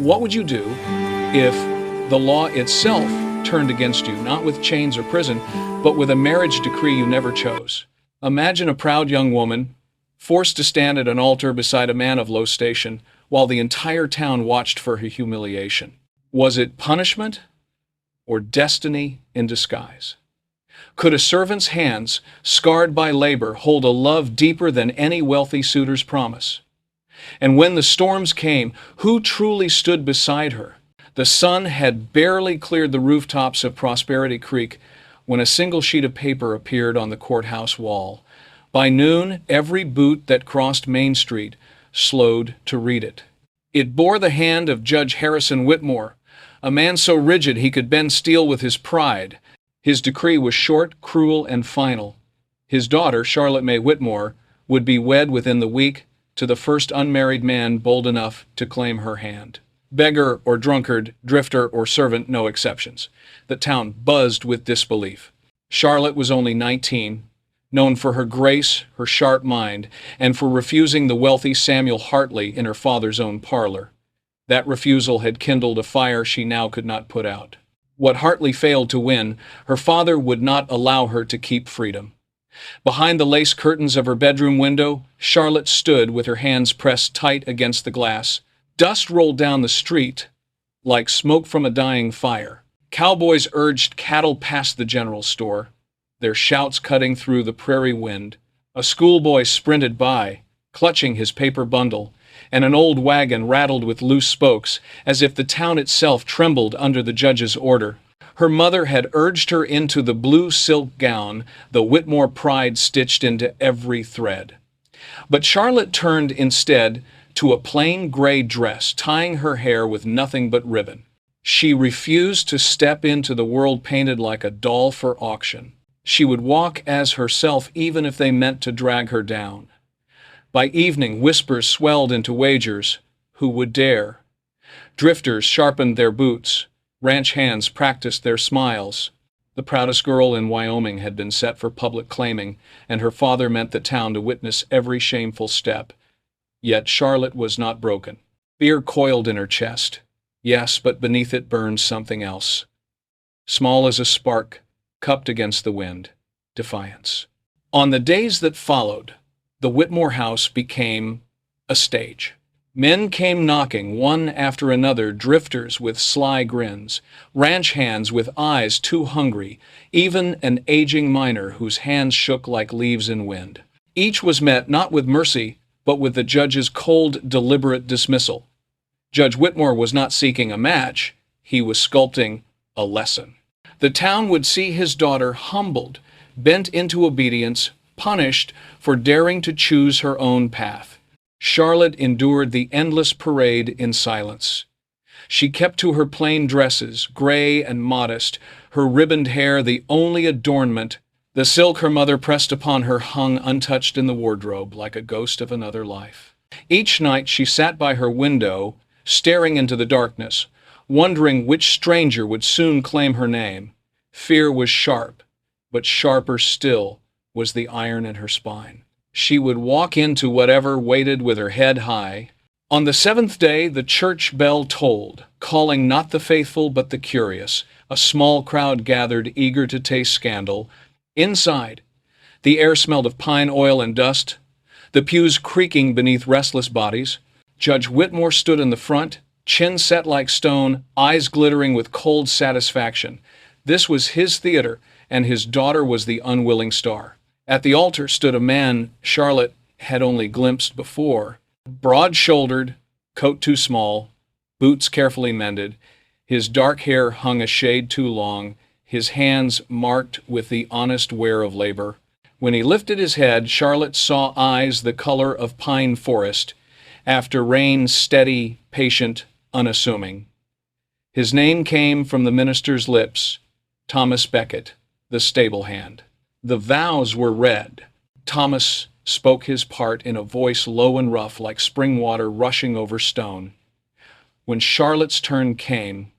What would you do if the law itself turned against you, not with chains or prison, but with a marriage decree you never chose? Imagine a proud young woman forced to stand at an altar beside a man of low station while the entire town watched for her humiliation. Was it punishment or destiny in disguise? Could a servant's hands, scarred by labor, hold a love deeper than any wealthy suitor's promise? And when the storms came, who truly stood beside her? The sun had barely cleared the rooftops of Prosperity Creek when a single sheet of paper appeared on the courthouse wall. By noon, every boot that crossed Main Street slowed to read it. It bore the hand of Judge Harrison Whitmore, a man so rigid he could bend steel with his pride. His decree was short, cruel, and final. His daughter, Charlotte May Whitmore, would be wed within the week to the first unmarried man bold enough to claim her hand. Beggar or drunkard, drifter or servant, no exceptions. The town buzzed with disbelief. Charlotte was only 19, known for her grace, her sharp mind, and for refusing the wealthy Samuel Hartley in her father's own parlor. That refusal had kindled a fire she now could not put out. What Hartley failed to win, her father would not allow her to keep freedom. Behind the lace curtains of her bedroom window, Charlotte stood with her hands pressed tight against the glass. Dust rolled down the street like smoke from a dying fire. Cowboys urged cattle past the general store, their shouts cutting through the prairie wind. A schoolboy sprinted by, clutching his paper bundle, and an old wagon rattled with loose spokes as if the town itself trembled under the judge's order. Her mother had urged her into the blue silk gown, the Whitmore pride stitched into every thread. But Charlotte turned instead to a plain gray dress, tying her hair with nothing but ribbon. She refused to step into the world painted like a doll for auction. She would walk as herself even if they meant to drag her down. By evening, whispers swelled into wagers. Who would dare? Drifters sharpened their boots. Ranch hands practiced their smiles. The proudest girl in Wyoming had been set for public claiming, and her father meant the town to witness every shameful step. Yet Charlotte was not broken. Fear coiled in her chest. Yes, but beneath it burned something else. Small as a spark, cupped against the wind. Defiance. On the days that followed, the Whitmore house became a stage. Men came knocking, one after another, drifters with sly grins, ranch hands with eyes too hungry, even an aging miner whose hands shook like leaves in wind. Each was met not with mercy, but with the judge's cold, deliberate dismissal. Judge Whitmore was not seeking a match, he was sculpting a lesson. The town would see his daughter humbled, bent into obedience, punished for daring to choose her own path. Charlotte endured the endless parade in silence. She kept to her plain dresses, gray and modest, her ribboned hair the only adornment. The silk her mother pressed upon her hung untouched in the wardrobe like a ghost of another life. Each night she sat by her window, staring into the darkness, wondering which stranger would soon claim her name. Fear was sharp, but sharper still was the iron in her spine. She would walk into whatever waited with her head high. On the seventh day, the church bell tolled, calling not the faithful but the curious. A small crowd gathered, eager to taste scandal. Inside, the air smelled of pine oil and dust, the pews creaking beneath restless bodies. Judge Whitmore stood in the front, chin set like stone, eyes glittering with cold satisfaction. This was his theater, and his daughter was the unwilling star. At the altar stood a man Charlotte had only glimpsed before, broad-shouldered, coat too small, boots carefully mended. His dark hair hung a shade too long, his hands marked with the honest wear of labor. When he lifted his head, Charlotte saw eyes the color of pine forest, after rain steady, patient, unassuming. His name came from the minister's lips, Thomas Becket, the stable hand. The vows were read. Thomas spoke his part in a voice low and rough like spring water rushing over stone. When Charlotte's turn came,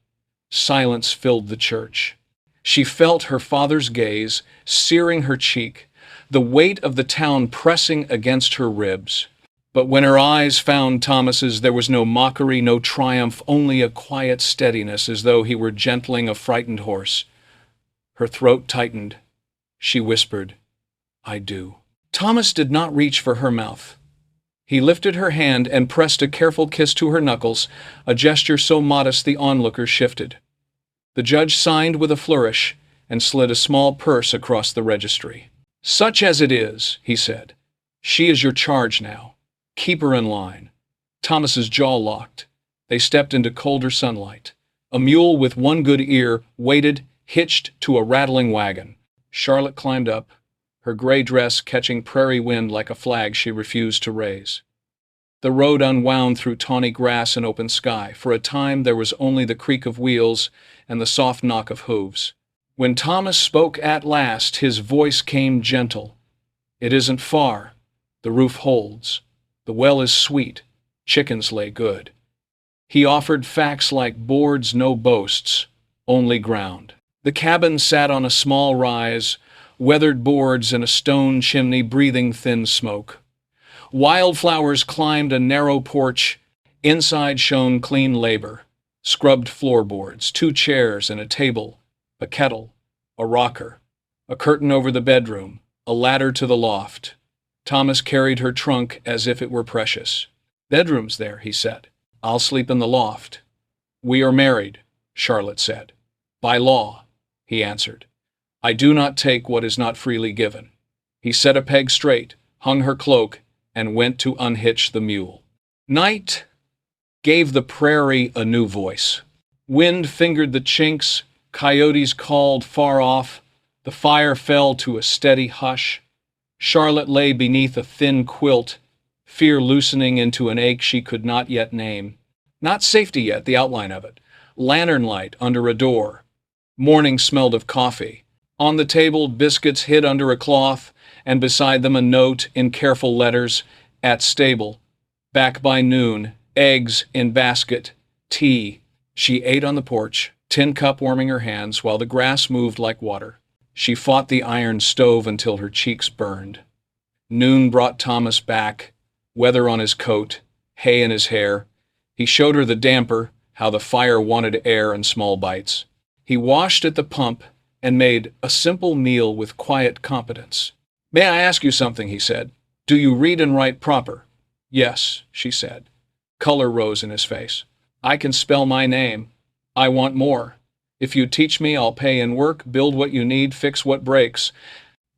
silence filled the church. She felt her father's gaze searing her cheek, the weight of the town pressing against her ribs. But when her eyes found Thomas's, there was no mockery, no triumph, only a quiet steadiness, as though he were gentling a frightened horse. Her throat tightened. She whispered, "I do." Thomas did not reach for her mouth. He lifted her hand and pressed a careful kiss to her knuckles, a gesture so modest the onlookers shifted. The judge signed with a flourish and slid a small purse across the registry. "Such as it is," he said, "she is your charge now. Keep her in line." Thomas's jaw locked. They stepped into colder sunlight. A mule with one good ear waited, hitched to a rattling wagon. Charlotte climbed up, her gray dress catching prairie wind like a flag she refused to raise. The road unwound through tawny grass and open sky. For a time there was only the creak of wheels and the soft knock of hooves. When Thomas spoke at last, his voice came gentle. "It isn't far. The roof holds. The well is sweet. Chickens lay good." He offered facts like boards, no boasts, only ground. The cabin sat on a small rise, weathered boards and a stone chimney breathing thin smoke. Wildflowers climbed a narrow porch. Inside shone clean labor, scrubbed floorboards, 2 chairs and a table, a kettle, a rocker, a curtain over the bedroom, a ladder to the loft. Thomas carried her trunk as if it were precious. "Bedroom's there," he said. "I'll sleep in the loft." "We are married," Charlotte said. "By law," he answered. "I do not take what is not freely given." He set a peg straight, hung her cloak, and went to unhitch the mule. Night gave the prairie a new voice. Wind fingered the chinks, coyotes called far off, the fire fell to a steady hush. Charlotte lay beneath a thin quilt, fear loosening into an ache she could not yet name. Not safety yet, the outline of it. Lantern light under a door. Morning smelled of coffee. On the table, biscuits hid under a cloth, and beside them a note in careful letters, "At stable. Back by noon. Eggs in basket. Tea." She ate on the porch, tin cup warming her hands, while the grass moved like water. She fought the iron stove until her cheeks burned. Noon brought Thomas back, weather on his coat, hay in his hair. He showed her the damper, how the fire wanted air and small bites. He washed at the pump and made a simple meal with quiet competence. "May I ask you something?" he said. "Do you read and write proper?" "Yes," she said. Color rose in his face. "I can spell my name. I want more. If you teach me, I'll pay in work, build what you need, fix what breaks.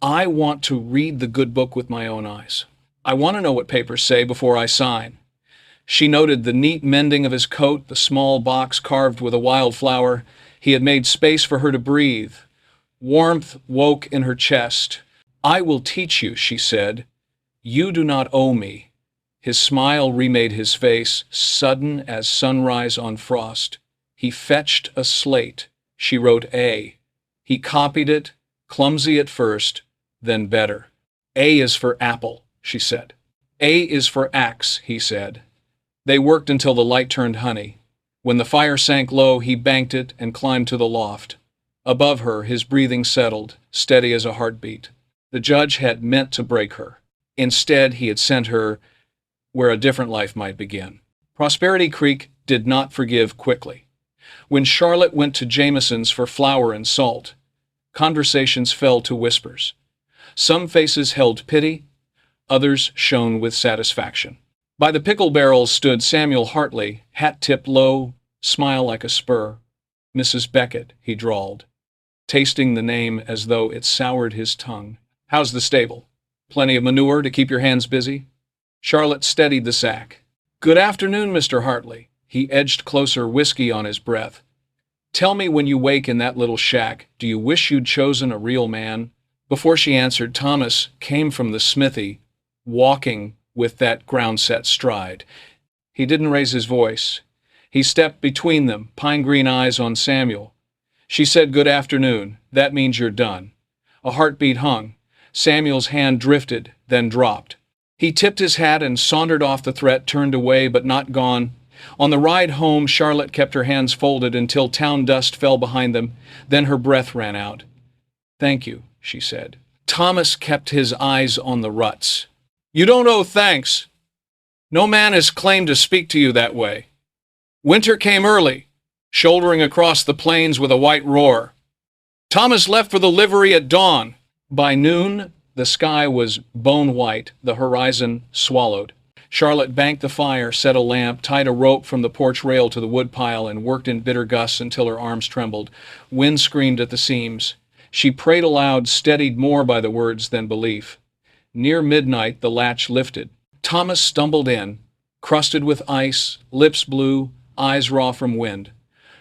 I want to read the good book with my own eyes. I want to know what papers say before I sign." She noted the neat mending of his coat, the small box carved with a wildflower. He had made space for her to breathe. Warmth woke in her chest. "I will teach you," she said. "You do not owe me." His smile remade his face, sudden as sunrise on frost. He fetched a slate. She wrote A. He copied it, clumsy at first, then better. "A is for apple," she said. "A is for axe," he said. They worked until the light turned honey. When the fire sank low, he banked it and climbed to the loft. Above her, his breathing settled, steady as a heartbeat. The judge had meant to break her. Instead, he had sent her where a different life might begin. Prosperity Creek did not forgive quickly. When Charlotte went to Jameson's for flour and salt, conversations fell to whispers. Some faces held pity, others shone with satisfaction. By the pickle barrel stood Samuel Hartley, hat tipped low, smile like a spur. "Mrs. Beckett," he drawled, tasting the name as though it soured his tongue. "How's the stable? Plenty of manure to keep your hands busy?" Charlotte steadied the sack. "Good afternoon, Mr. Hartley." He edged closer, whiskey on his breath. "Tell me, when you wake in that little shack, do you wish you'd chosen a real man?" Before she answered, Thomas came from the smithy, walking with that ground-set stride. He didn't raise his voice. He stepped between them, pine-green eyes on Samuel. She said, "Good afternoon. That means you're done." A heartbeat hung. Samuel's hand drifted, then dropped. He tipped his hat and sauntered off the threat, turned away but not gone. On the ride home, Charlotte kept her hands folded until town dust fell behind them. Then her breath ran out. "Thank you," she said. Thomas kept his eyes on the ruts. "You don't owe thanks. No man has claimed to speak to you that way. Winter came early, shouldering across the plains with a white roar. Thomas left for the livery at dawn. By noon, the sky was bone white, the horizon swallowed. Charlotte banked the fire, set a lamp, tied a rope from the porch rail to the woodpile, and worked in bitter gusts until her arms trembled. Wind screamed at the seams. She prayed aloud, steadied more by the words than belief. Near midnight, the latch lifted. Thomas stumbled in, crusted with ice, lips blue, eyes raw from wind.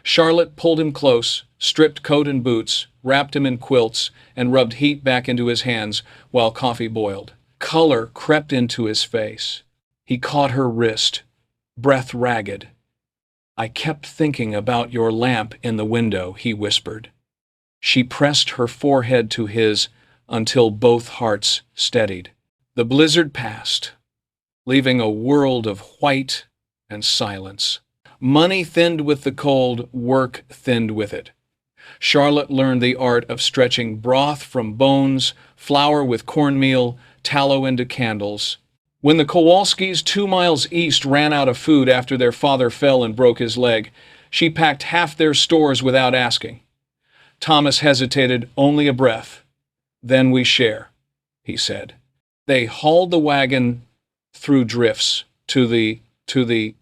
Charlotte pulled him close, stripped coat and boots, wrapped him in quilts, and rubbed heat back into his hands while coffee boiled. Color crept into his face. He caught her wrist, breath ragged. "I kept thinking about your lamp in the window," he whispered. She pressed her forehead to his until both hearts steadied. The blizzard passed, leaving a world of white and silence. Money thinned with the cold, work thinned with it. Charlotte learned the art of stretching broth from bones, flour with cornmeal, tallow into candles. When the Kowalskis 2 miles east ran out of food after their father fell and broke his leg, she packed half their stores without asking. Thomas hesitated only a breath. "Then we share," he said. They hauled the wagon through drifts to the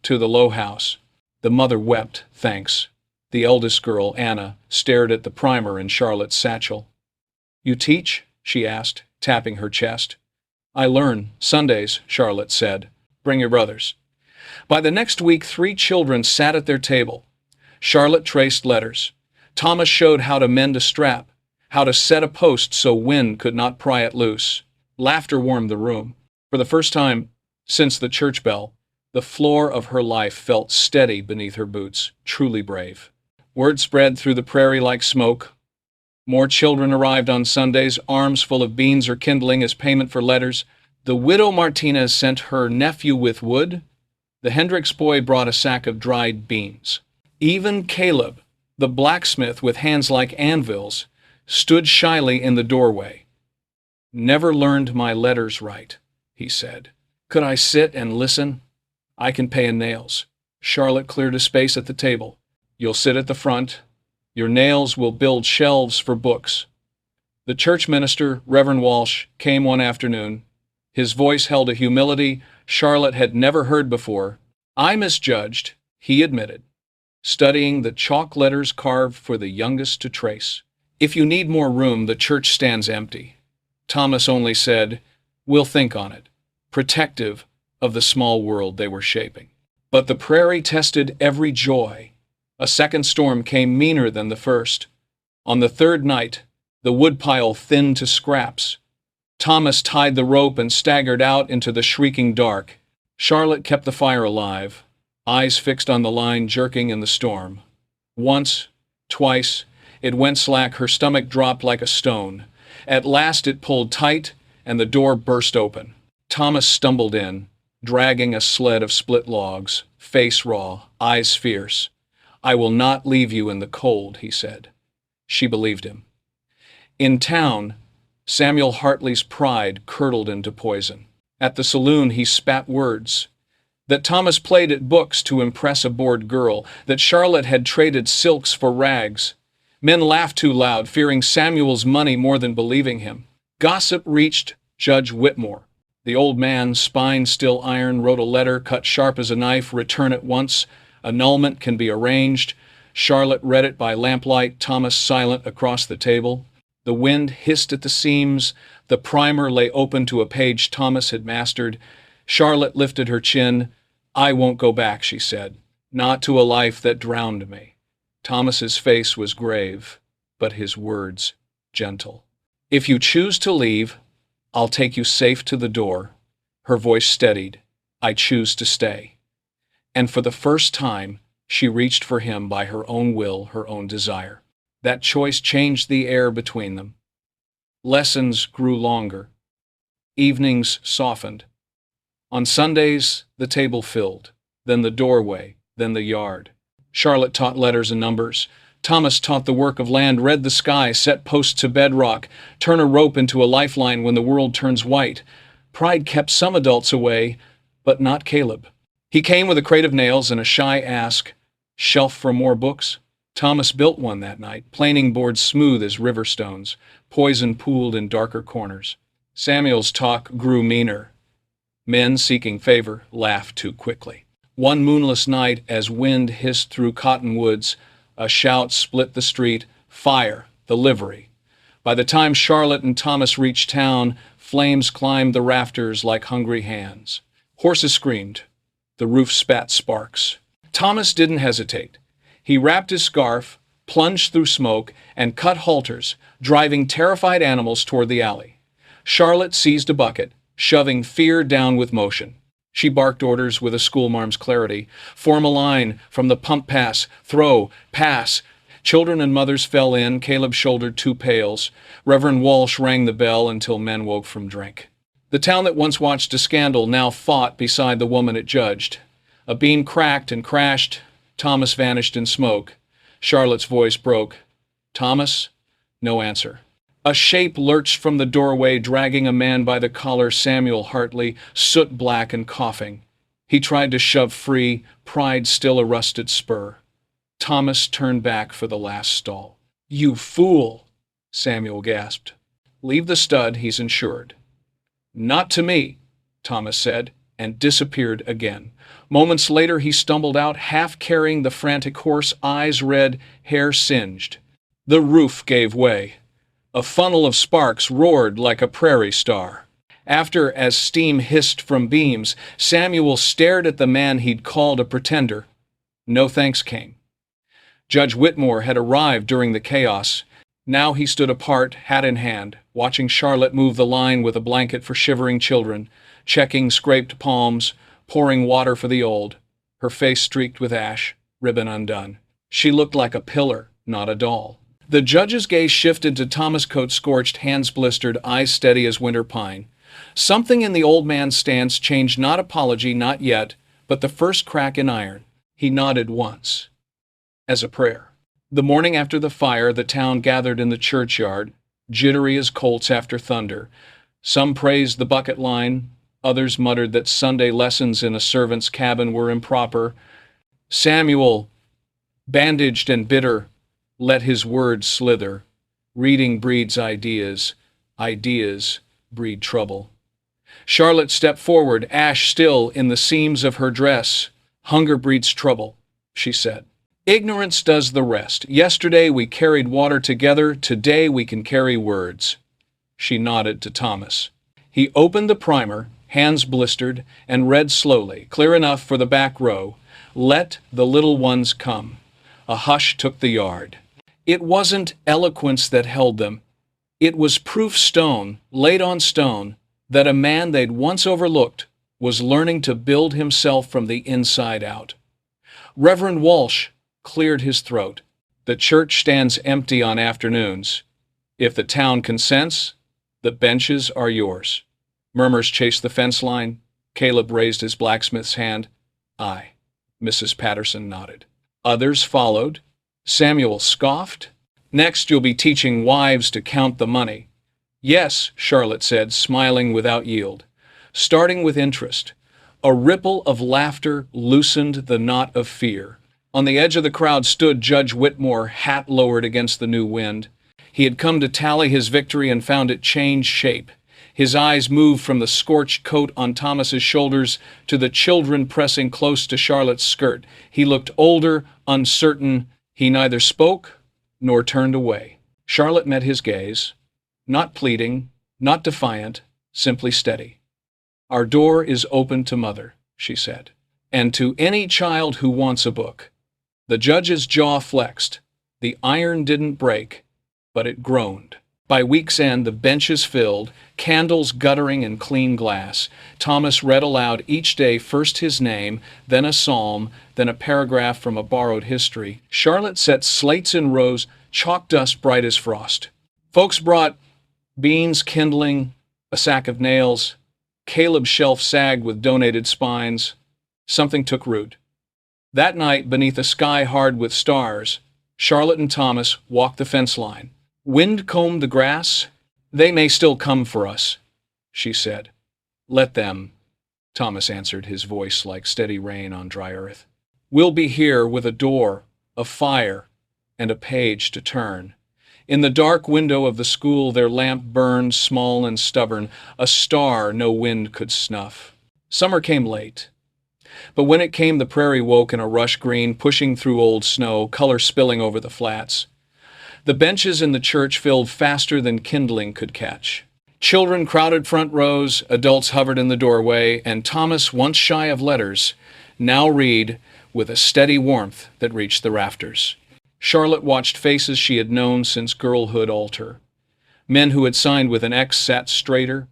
low house. The mother wept thanks. The eldest girl, Anna, stared at the primer in Charlotte's satchel. "You teach?" she asked, tapping her chest. "I learn Sundays," Charlotte said. "Bring your brothers." By the next week, 3 children sat at their table. Charlotte traced letters. Thomas showed how to mend a strap, how to set a post so wind could not pry it loose. Laughter warmed the room. For the first time since the church bell, the floor of her life felt steady beneath her boots, truly brave. Word spread through the prairie like smoke. More children arrived on Sundays, arms full of beans or kindling as payment for letters. The widow Martinez sent her nephew with wood. The Hendricks boy brought a sack of dried beans. Even Caleb, the blacksmith with hands like anvils, stood shyly in the doorway. "Never learned my letters right," he said. "Could I sit and listen? I can pay in nails." Charlotte cleared a space at the table. "You'll sit at the front. Your nails will build shelves for books." The church minister, Reverend Walsh, came one afternoon. His voice held a humility Charlotte had never heard before. "I misjudged," he admitted, studying the chalk letters carved for the youngest to trace. "If you need more room, the church stands empty." Thomas only said, "We'll think on it," protective of the small world they were shaping. But the prairie tested every joy. A second storm came meaner than the first. On the third night, the woodpile thinned to scraps. Thomas tied the rope and staggered out into the shrieking dark. Charlotte kept the fire alive, eyes fixed on the line jerking in the storm. Once, twice, it went slack, her stomach dropped like a stone. At last it pulled tight, and the door burst open. Thomas stumbled in, dragging a sled of split logs, face raw, eyes fierce. "I will not leave you in the cold," he said. She believed him. In town, Samuel Hartley's pride curdled into poison. At the saloon, he spat words. That Thomas played at books to impress a bored girl, that Charlotte had traded silks for rags. Men laughed too loud, fearing Samuel's money more than believing him. Gossip reached Judge Whitmore. The old man, spine still iron, wrote a letter cut sharp as a knife, "Return at once. Annulment can be arranged." Charlotte read it by lamplight, Thomas silent across the table. The wind hissed at the seams. The primer lay open to a page Thomas had mastered. Charlotte lifted her chin. "I won't go back," she said. "Not to a life that drowned me." Thomas's face was grave, but his words gentle. "If you choose to leave, I'll take you safe to the door." Her voice steadied. "I choose to stay." And for the first time, she reached for him by her own will, her own desire. That choice changed the air between them. Lessons grew longer. Evenings softened. On Sundays, the table filled, then the doorway, then the yard. Charlotte taught letters and numbers. Thomas taught the work of land, read the sky, set posts to bedrock, turn a rope into a lifeline when the world turns white. Pride kept some adults away, but not Caleb. He came with a crate of nails and a shy ask, "Shelf for more books?" Thomas built one that night, planing boards smooth as river stones, poison pooled in darker corners. Samuel's talk grew meaner. Men seeking favor laughed too quickly. One moonless night, as wind hissed through cottonwoods, a shout split the street, "Fire! The livery!" By the time Charlotte and Thomas reached town, flames climbed the rafters like hungry hands. Horses screamed. The roof spat sparks. Thomas didn't hesitate. He wrapped his scarf, plunged through smoke, and cut halters, driving terrified animals toward the alley. Charlotte seized a bucket, shoving fear down with motion. She barked orders with a schoolmarm's clarity. "Form a line, from the pump pass, throw, pass." Children and mothers fell in. Caleb shouldered 2 pails. Reverend Walsh rang the bell until men woke from drink. The town that once watched a scandal now fought beside the woman it judged. A beam cracked and crashed. Thomas vanished in smoke. Charlotte's voice broke. "Thomas?" No answer. A shape lurched from the doorway, dragging a man by the collar, Samuel Hartley, soot-black and coughing. He tried to shove free, pride still a rusted spur. Thomas turned back for the last stall. "You fool!" Samuel gasped. "Leave the stud, he's insured." "Not to me," Thomas said, and disappeared again. Moments later he stumbled out, half carrying the frantic horse, eyes red, hair singed. The roof gave way. A funnel of sparks roared like a prairie star. After, as steam hissed from beams, Samuel stared at the man he'd called a pretender. No thanks came. Judge Whitmore had arrived during the chaos. Now he stood apart, hat in hand, watching Charlotte move the line with a blanket for shivering children, checking scraped palms, pouring water for the old, her face streaked with ash, ribbon undone. She looked like a pillar, not a doll. The judge's gaze shifted to Thomas, coat scorched, hands blistered, eyes steady as winter pine. Something in the old man's stance changed, not apology, not yet, but the first crack in iron. He nodded once, as a prayer. The morning after the fire, the town gathered in the churchyard, jittery as colts after thunder. Some praised the bucket line, others muttered that Sunday lessons in a servant's cabin were improper. Samuel, bandaged and bitter, let his words slither. Reading breeds ideas. Ideas breed trouble. Charlotte stepped forward, ash still in the seams of her dress. "Hunger breeds trouble," she said. "Ignorance does the rest. Yesterday we carried water together. Today we can carry words." She nodded to Thomas. He opened the primer, hands blistered, and read slowly, clear enough for the back row. "Let the little ones come." A hush took the yard. It wasn't eloquence that held them. It was proof stone, laid on stone, that a man they'd once overlooked was learning to build himself from the inside out. Reverend Walsh cleared his throat. "The church stands empty on afternoons. If the town consents, the benches are yours." Murmurs chased the fence line. Caleb raised his blacksmith's hand. "Aye." Mrs. Patterson nodded. Others followed. Samuel scoffed. "Next you'll be teaching wives to count the money." "Yes," Charlotte said, smiling without yield. Starting with interest. A ripple of laughter loosened the knot of fear. On the edge of the crowd stood Judge Whitmore, hat lowered against the new wind. He had come to tally his victory and found it change shape. His eyes moved from the scorched coat on Thomas's shoulders to the children pressing close to Charlotte's skirt. He looked older, uncertain. He neither spoke nor turned away. Charlotte met his gaze, not pleading, not defiant, simply steady. "Our door is open to Mother," she said, "and to any child who wants a book." The judge's jaw flexed. The iron didn't break, but it groaned. By week's end, the benches filled, candles guttering in clean glass. Thomas read aloud each day, first his name, then a psalm, then a paragraph from a borrowed history. Charlotte set slates in rows, chalk dust bright as frost. Folks brought beans, kindling, a sack of nails. Caleb's shelf sagged with donated spines. Something took root. That night, beneath a sky hard with stars, Charlotte and Thomas walked the fence line. "Wind combed the grass. They may still come for us," she said. "Let them." Thomas answered, his voice like steady rain on dry earth. We'll be here with a door, a fire, and a page to turn. In the dark window of the school their lamp burned, small and stubborn, a star no wind could snuff. Summer came late. But when it came, the prairie woke in a rush green, pushing through old snow, color spilling over the flats. The benches in the church filled faster than kindling could catch. Children crowded front rows, adults hovered in the doorway, and Thomas, once shy of letters, now read with a steady warmth that reached the rafters. Charlotte watched faces she had known since girlhood alter. Men who had signed with an X sat straighter.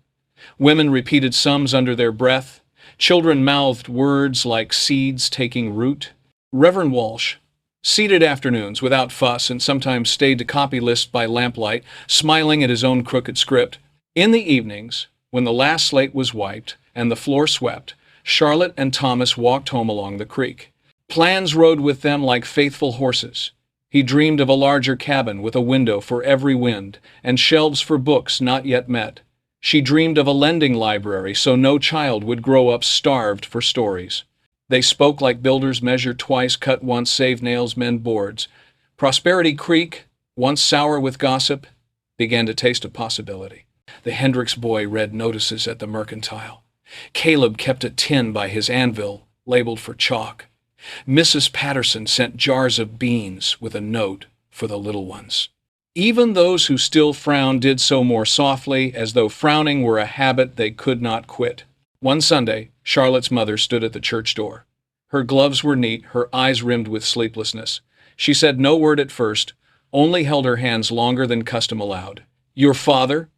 Women repeated sums under their breath. Children mouthed words like seeds taking root. Reverend Walsh seated afternoons without fuss and sometimes stayed to copy lists by lamplight, smiling at his own crooked script. In the evenings, when the last slate was wiped and the floor swept, Charlotte and Thomas walked home along the creek. Plans rode with them like faithful horses. He dreamed of a larger cabin with a window for every wind and shelves for books not yet met. She dreamed of a lending library so no child would grow up starved for stories. They spoke like builders measure twice, cut once, save nails, mend boards. Prosperity Creek, once sour with gossip, began to taste of possibility. The Hendricks boy read notices at the mercantile. Caleb kept a tin by his anvil, labeled for chalk. Mrs. Patterson sent jars of beans with a note for the little ones. Even those who still frowned did so more softly, as though frowning were a habit they could not quit. One Sunday, Charlotte's mother stood at the church door. Her gloves were neat, her eyes rimmed with sleeplessness. She said no word at first, only held her hands longer than custom allowed. "Your father?"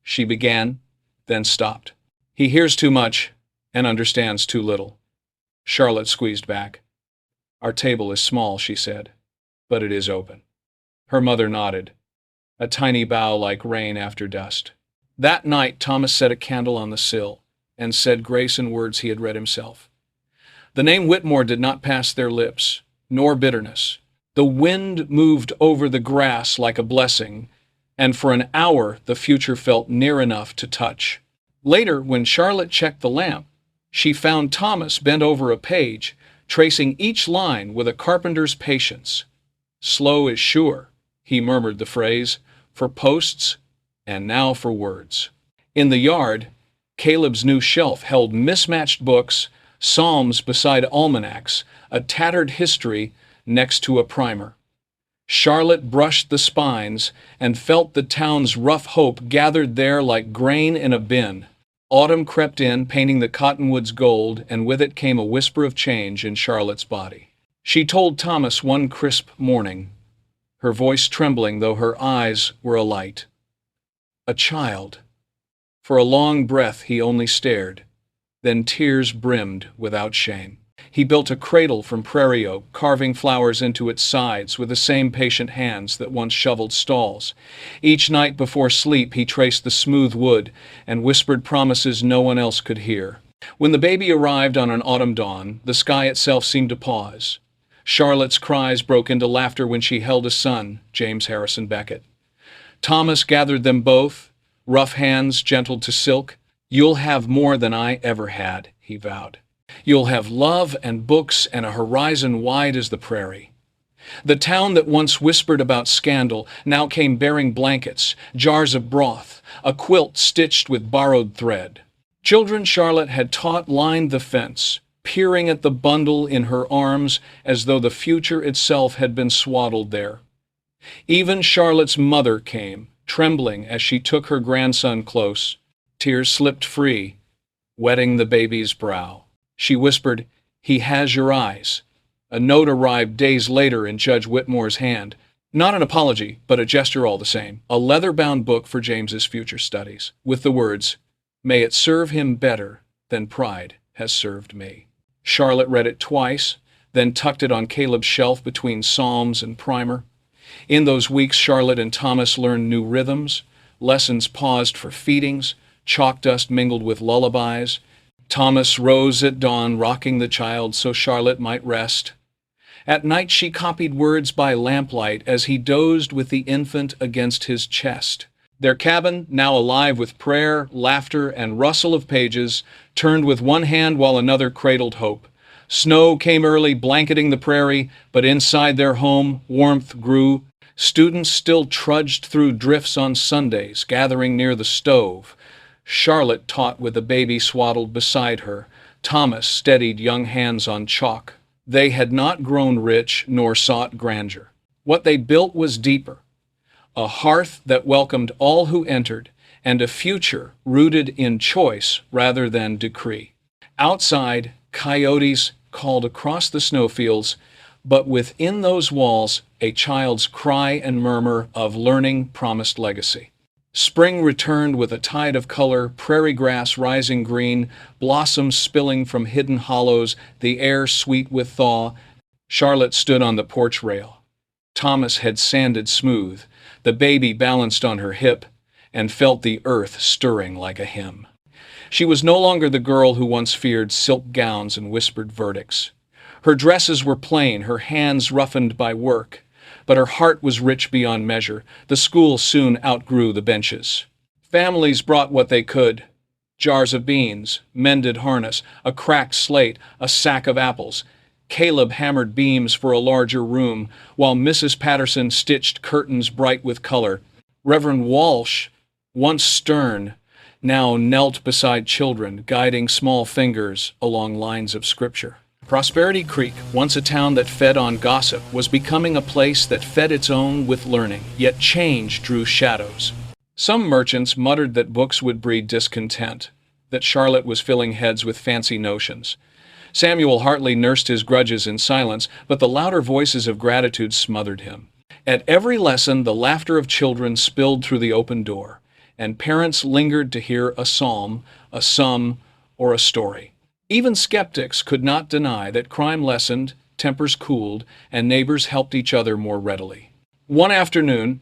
she began, then stopped. "He hears too much and understands too little." Charlotte squeezed back. "Our table is small," she said, "but it is open." Her mother nodded, a tiny bow like rain after dust. That night, Thomas set a candle on the sill and said grace in words he had read himself. The name Whitmore did not pass their lips, nor bitterness. The wind moved over the grass like a blessing, and for an hour the future felt near enough to touch. Later, when Charlotte checked the lamp, she found Thomas bent over a page, tracing each line with a carpenter's patience. "Slow is sure," he murmured the phrase, "for posts, and now for words." In the yard, Caleb's new shelf held mismatched books, psalms beside almanacs, a tattered history next to a primer. Charlotte brushed the spines and felt the town's rough hope gathered there like grain in a bin. Autumn crept in, painting the cottonwoods gold, and with it came a whisper of change in Charlotte's body. She told Thomas one crisp morning, her voice trembling though her eyes were alight. "A child." For a long breath he only stared, then tears brimmed without shame. He built a cradle from prairie oak, carving flowers into its sides with the same patient hands that once shoveled stalls. Each night before sleep he traced the smooth wood and whispered promises no one else could hear. When the baby arrived on an autumn dawn, the sky itself seemed to pause. Charlotte's cries broke into laughter when she held a son, James Harrison Beckett. Thomas gathered them both, rough hands gentle to silk. "You'll have more than I ever had," he vowed. "You'll have love and books and a horizon wide as the prairie." The town that once whispered about scandal now came bearing blankets, jars of broth, a quilt stitched with borrowed thread. Children Charlotte had taught lined the fence, peering at the bundle in her arms as though the future itself had been swaddled there. Even Charlotte's mother came, trembling as she took her grandson close. Tears slipped free, wetting the baby's brow. She whispered, "He has your eyes." A note arrived days later in Judge Whitmore's hand. Not an apology, but a gesture all the same. A leather-bound book for James's future studies, with the words, "May it serve him better than pride has served me." Charlotte read it twice, then tucked it on Caleb's shelf between psalms and primer. In those weeks, Charlotte and Thomas learned new rhythms, lessons paused for feedings, chalk dust mingled with lullabies. Thomas rose at dawn, rocking the child so Charlotte might rest. At night she copied words by lamplight as he dozed with the infant against his chest. Their cabin, now alive with prayer, laughter, and rustle of pages, turned with one hand while another cradled hope. Snow came early, blanketing the prairie, but inside their home, warmth grew. Students still trudged through drifts on Sundays, gathering near the stove. Charlotte taught with a baby swaddled beside her. Thomas steadied young hands on chalk. They had not grown rich nor sought grandeur. What they built was deeper, a hearth that welcomed all who entered, and a future rooted in choice rather than decree. Outside, coyotes called across the snowfields, but within those walls, a child's cry and murmur of learning promised legacy. Spring returned with a tide of color, prairie grass rising green, blossoms spilling from hidden hollows, the air sweet with thaw. Charlotte stood on the porch rail. Thomas had sanded smooth. The baby balanced on her hip and felt the earth stirring like a hymn. She was no longer the girl who once feared silk gowns and whispered verdicts. Her dresses were plain, her hands roughened by work, but her heart was rich beyond measure. The school soon outgrew the benches. Families brought what they could: jars of beans, mended harness, a cracked slate, a sack of apples. Caleb hammered beams for a larger room, while Mrs. Patterson stitched curtains bright with color. Reverend Walsh, once stern, now knelt beside children, guiding small fingers along lines of scripture. Prosperity Creek, once a town that fed on gossip, was becoming a place that fed its own with learning, yet change drew shadows. Some merchants muttered that books would breed discontent, that Charlotte was filling heads with fancy notions. Samuel Hartley nursed his grudges in silence, but the louder voices of gratitude smothered him. At every lesson, the laughter of children spilled through the open door, and parents lingered to hear a psalm, a sum, or a story. Even skeptics could not deny that crime lessened, tempers cooled, and neighbors helped each other more readily. One afternoon,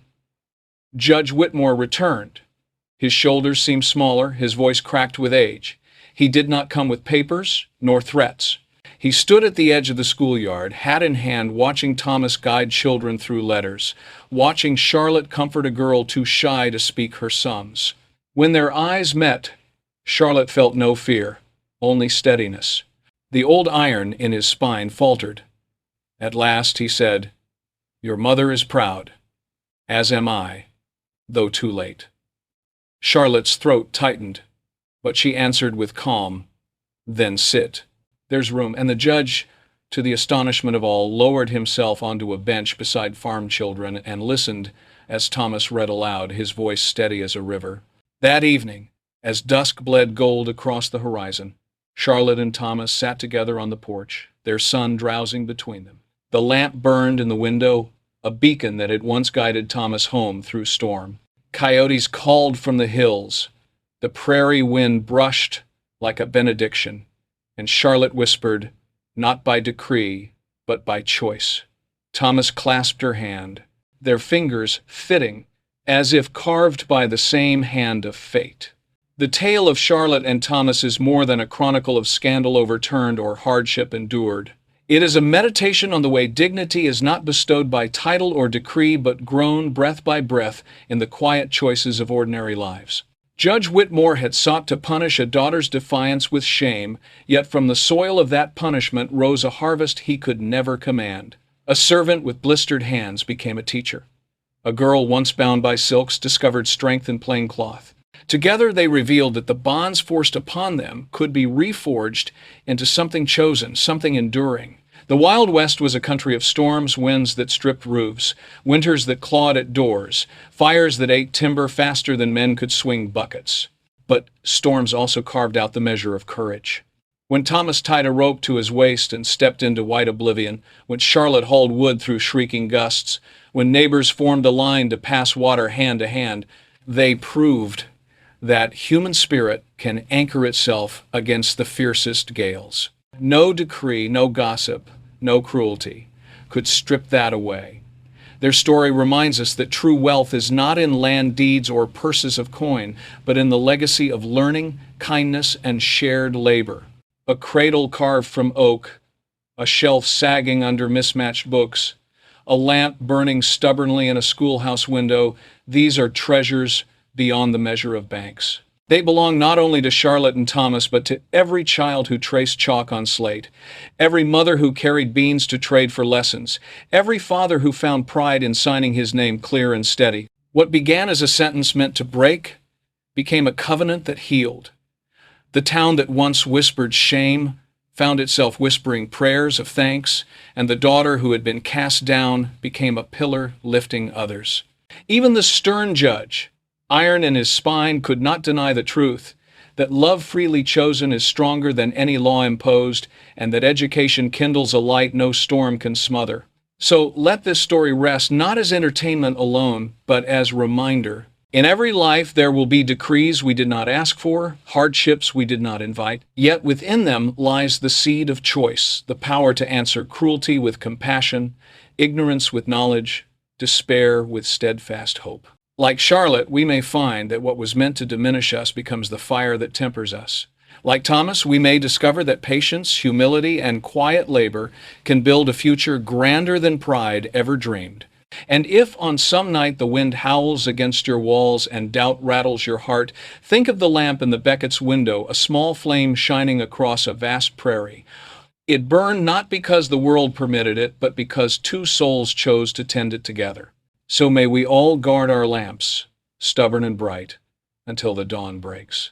Judge Whitmore returned. His shoulders seemed smaller, his voice cracked with age. He did not come with papers nor threats. He stood at the edge of the schoolyard, hat in hand, watching Thomas guide children through letters, watching Charlotte comfort a girl too shy to speak her sums. When their eyes met, Charlotte felt no fear, only steadiness. The old iron in his spine faltered. At last he said, "Your mother is proud, as am I, though too late." Charlotte's throat tightened, but she answered with calm, "Then sit. There's room." And the judge, to the astonishment of all, lowered himself onto a bench beside farm children and listened as Thomas read aloud, his voice steady as a river. That evening, as dusk bled gold across the horizon, Charlotte and Thomas sat together on the porch, their son drowsing between them. The lamp burned in the window, a beacon that had once guided Thomas home through storm. Coyotes called from the hills. The prairie wind brushed like a benediction, and Charlotte whispered, "Not by decree, but by choice." Thomas clasped her hand, their fingers fitting, as if carved by the same hand of fate. The tale of Charlotte and Thomas is more than a chronicle of scandal overturned or hardship endured. It is a meditation on the way dignity is not bestowed by title or decree, but grown breath by breath in the quiet choices of ordinary lives. Judge Whitmore had sought to punish a daughter's defiance with shame, yet from the soil of that punishment rose a harvest he could never command. A servant with blistered hands became a teacher. A girl once bound by silks discovered strength in plain cloth. Together they revealed that the bonds forced upon them could be reforged into something chosen, something enduring. The Wild West was a country of storms, winds that stripped roofs, winters that clawed at doors, fires that ate timber faster than men could swing buckets. But storms also carved out the measure of courage. When Thomas tied a rope to his waist and stepped into white oblivion, when Charlotte hauled wood through shrieking gusts, when neighbors formed a line to pass water hand to hand, they proved that human spirit can anchor itself against the fiercest gales. No decree, no gossip, no cruelty could strip that away. Their story reminds us that true wealth is not in land deeds or purses of coin, but in the legacy of learning, kindness, and shared labor. A cradle carved from oak, a shelf sagging under mismatched books, a lamp burning stubbornly in a schoolhouse window, these are treasures beyond the measure of banks. They belong not only to Charlotte and Thomas, but to every child who traced chalk on slate, every mother who carried beans to trade for lessons, every father who found pride in signing his name clear and steady. What began as a sentence meant to break became a covenant that healed. The town that once whispered shame found itself whispering prayers of thanks, and the daughter who had been cast down became a pillar lifting others. Even the stern judge, iron in his spine, could not deny the truth that love freely chosen is stronger than any law imposed, and that education kindles a light no storm can smother. So let this story rest not as entertainment alone, but as reminder. In every life there will be decrees we did not ask for, hardships we did not invite, yet within them lies the seed of choice, the power to answer cruelty with compassion, ignorance with knowledge, despair with steadfast hope. Like Charlotte, we may find that what was meant to diminish us becomes the fire that tempers us. Like Thomas, we may discover that patience, humility, and quiet labor can build a future grander than pride ever dreamed. And if on some night the wind howls against your walls and doubt rattles your heart, think of the lamp in the Beckett's window, a small flame shining across a vast prairie. It burned not because the world permitted it, but because two souls chose to tend it together. So may we all guard our lamps, stubborn and bright, until the dawn breaks.